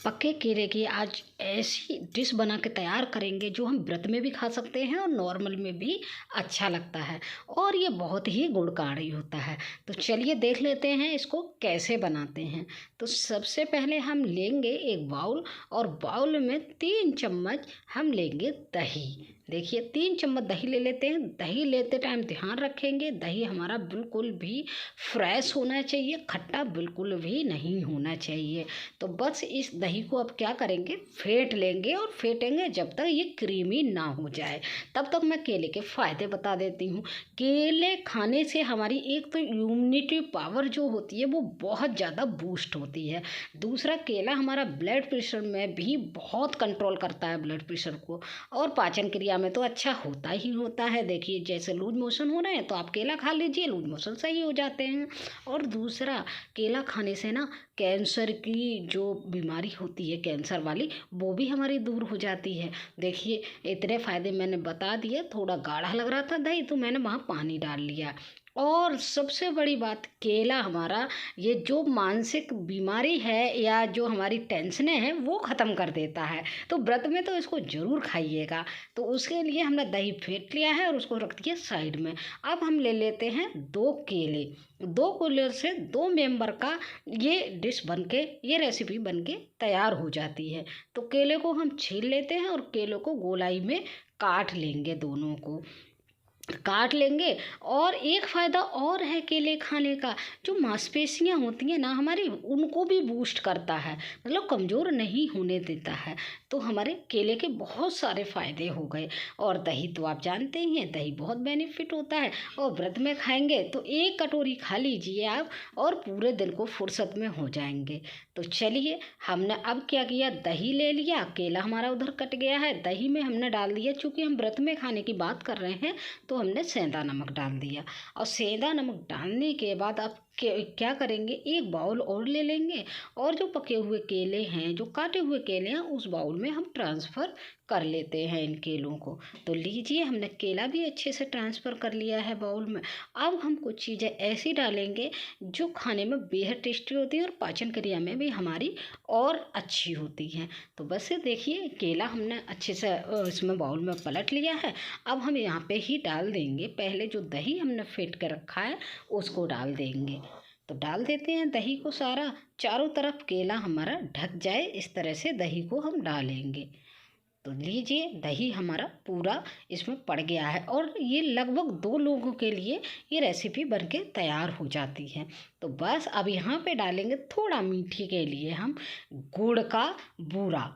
पके केले की आज ऐसी डिश बना के तैयार करेंगे जो हम व्रत में भी खा सकते हैं और नॉर्मल में भी अच्छा लगता है और ये बहुत ही गुणकारी होता है। तो चलिए देख लेते हैं इसको कैसे बनाते हैं। तो सबसे पहले हम लेंगे एक बाउल और बाउल में 3 चम्मच हम लेंगे दही। देखिए 3 चम्मच दही ले लेते हैं। दही लेते टाइम ध्यान रखेंगे दही हमारा बिल्कुल भी फ्रेश होना चाहिए, खट्टा बिल्कुल भी नहीं होना चाहिए। तो बस इस दही को अब क्या करेंगे, फेंट लेंगे और फेंटेंगे जब तक ये क्रीमी ना हो जाए। तब तक मैं केले के फ़ायदे बता देती हूँ। केले खाने से हमारी एक तो इम्यूनिटी पावर जो होती है वो बहुत ज़्यादा बूस्ट होती है। दूसरा केला हमारा ब्लड प्रेशर में भी बहुत कंट्रोल करता है ब्लड प्रेशर को, और पाचन क्रिया में तो अच्छा होता ही होता है। देखिए जैसे लूज मोशन हो रहे हैं तो आप केला खा लीजिए, लूज मोशन सही हो जाते हैं। और दूसरा केला खाने से ना कैंसर की जो बीमारी होती है कैंसर वाली वो भी हमारी दूर हो जाती है। देखिए इतने फ़ायदे मैंने बता दिए। थोड़ा गाढ़ा लग रहा था दही तो मैंने वहाँ पानी डाल लिया। और सबसे बड़ी बात, केला हमारा ये जो मानसिक बीमारी है या जो हमारी टेंशनें हैं वो ख़त्म कर देता है। तो व्रत में तो इसको ज़रूर खाइएगा। तो उसके लिए हमने दही फेंट लिया है और उसको रख दिया साइड में। अब हम ले लेते हैं 2 केले। 2 केले से 2 मेंबर का ये डिश बन के, ये रेसिपी बन के तैयार हो जाती है। तो केले को हम छील लेते हैं और केलों को गोलाई में काट लेंगे, दोनों को काट लेंगे। और एक फ़ायदा और है केले खाने का, जो मांसपेशियां होती हैं ना हमारी उनको भी बूस्ट करता है, मतलब कमज़ोर नहीं होने देता है। तो हमारे केले के बहुत सारे फ़ायदे हो गए। और दही तो आप जानते ही हैं, दही बहुत बेनिफिट होता है। और व्रत में खाएंगे तो 1 कटोरी खा लीजिए आप और पूरे दिन को फुर्सत में हो जाएंगे। तो चलिए हमने अब क्या किया, दही ले लिया, केला हमारा उधर कट गया है, दही में हमने डाल दिया। चूँकि हम व्रत में खाने की बात कर रहे हैं तो हमने सेंधा नमक डाल दिया। और सेंधा नमक डालने के बाद आप क्या करेंगे, एक बाउल और ले लेंगे और जो पके हुए केले हैं, जो काटे हुए केले हैं, उस बाउल में हम ट्रांसफ़र कर लेते हैं इन केलों को। तो लीजिए हमने केला भी अच्छे से ट्रांसफ़र कर लिया है बाउल में। अब हम कुछ चीज़ें ऐसी डालेंगे जो खाने में बेहद टेस्टी होती हैं और पाचन क्रिया में भी हमारी और अच्छी होती हैं। तो बस देखिए केला हमने अच्छे से इसमें बाउल में पलट लिया है। अब हम यहाँ पे ही डाल देंगे, पहले जो दही हमने फेंट के रखा है उसको डाल देंगे। तो डाल देते हैं दही को सारा, चारों तरफ केला हमारा ढक जाए इस तरह से दही को हम डालेंगे। तो लीजिए दही हमारा पूरा इसमें पड़ गया है और ये लगभग 2 लोगों के लिए ये रेसिपी बनके तैयार हो जाती है। तो बस अब यहाँ पे डालेंगे थोड़ा मीठे के लिए हम गुड़ का बूरा,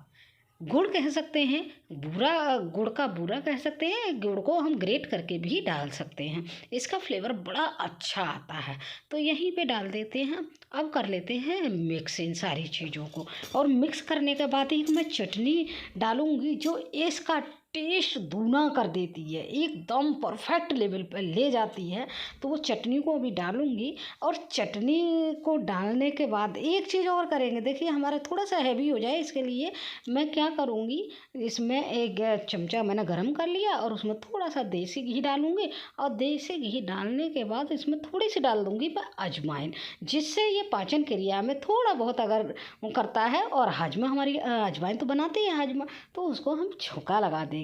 गुड़ कह सकते हैं, बूरा, गुड़ का बूरा कह सकते हैं। गुड़ को हम ग्रेट करके भी डाल सकते हैं, इसका फ्लेवर बड़ा अच्छा आता है। तो यहीं पे डाल देते हैं। अब कर लेते हैं मिक्स इन सारी चीज़ों को, और मिक्स करने के बाद ही मैं चटनी डालूँगी जो इसका टेस्ट दूना कर देती है, एकदम परफेक्ट लेवल पर ले जाती है। तो वो चटनी को अभी डालूँगी। और चटनी को डालने के बाद एक चीज़ और करेंगे, देखिए हमारा थोड़ा सा हैवी हो जाए इसके लिए मैं क्या करूँगी, इसमें 1 चमचा मैंने गरम कर लिया और उसमें थोड़ा सा देसी घी डालूँगी। और देसी घी डालने के बाद इसमें थोड़ी सी डाल दूँगी मैं अजवाइन, जिससे ये पाचन क्रिया में थोड़ा बहुत अगर वो करता है। और हजमा हमारी अजवाइन तो बनाते हैं हजमा, तो उसको हम छौंका लगा देंगे।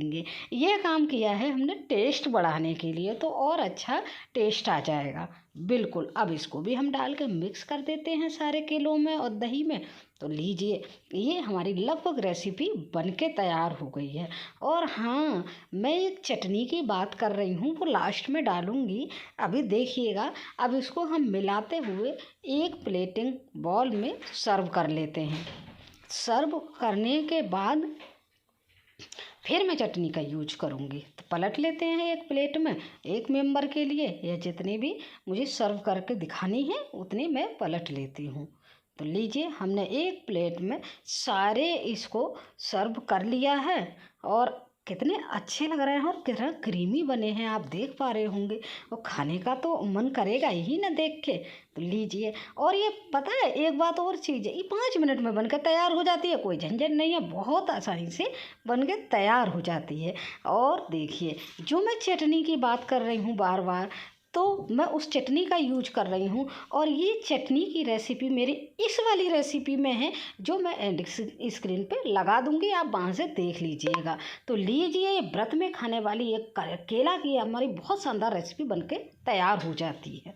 ये काम किया है हमने टेस्ट बढ़ाने के लिए, तो और अच्छा टेस्ट आ जाएगा बिल्कुल। अब इसको भी हम डाल के मिक्स कर देते हैं सारे केलों में और दही में। तो लीजिए ये हमारी लगभग रेसिपी बनके तैयार हो गई है। और हाँ, मैं एक चटनी की बात कर रही हूँ, वो लास्ट में डालूँगी, अभी देखिएगा। अब इसको हम मिलाते हुए एक प्लेटिंग बॉल में सर्व कर लेते हैं। सर्व करने के बाद फिर मैं चटनी का यूज करूँगी। तो पलट लेते हैं एक प्लेट में, एक मेंबर के लिए या जितनी भी मुझे सर्व करके दिखानी है उतनी मैं पलट लेती हूँ। तो लीजिए हमने एक प्लेट में सारे इसको सर्व कर लिया है। और कितने अच्छे लग रहे हैं और कितना क्रीमी बने हैं, आप देख पा रहे होंगे। और खाने का तो मन करेगा ही ना देख के। तो लीजिए, और ये पता है एक बात और चीज़ है, ये 5 मिनट में बनकर तैयार हो जाती है, कोई झंझट नहीं है, बहुत आसानी से बनकर तैयार हो जाती है। और देखिए जो मैं चटनी की बात कर रही हूँ बार बार, तो मैं उस चटनी का यूज कर रही हूँ। और ये चटनी की रेसिपी मेरी इस वाली रेसिपी में है, जो मैं एंड स्क्रीन पे लगा दूंगी, आप वहाँ से देख लीजिएगा। तो लीजिए, ये व्रत में खाने वाली एक केला की हमारी बहुत शानदार रेसिपी बनके तैयार हो जाती है।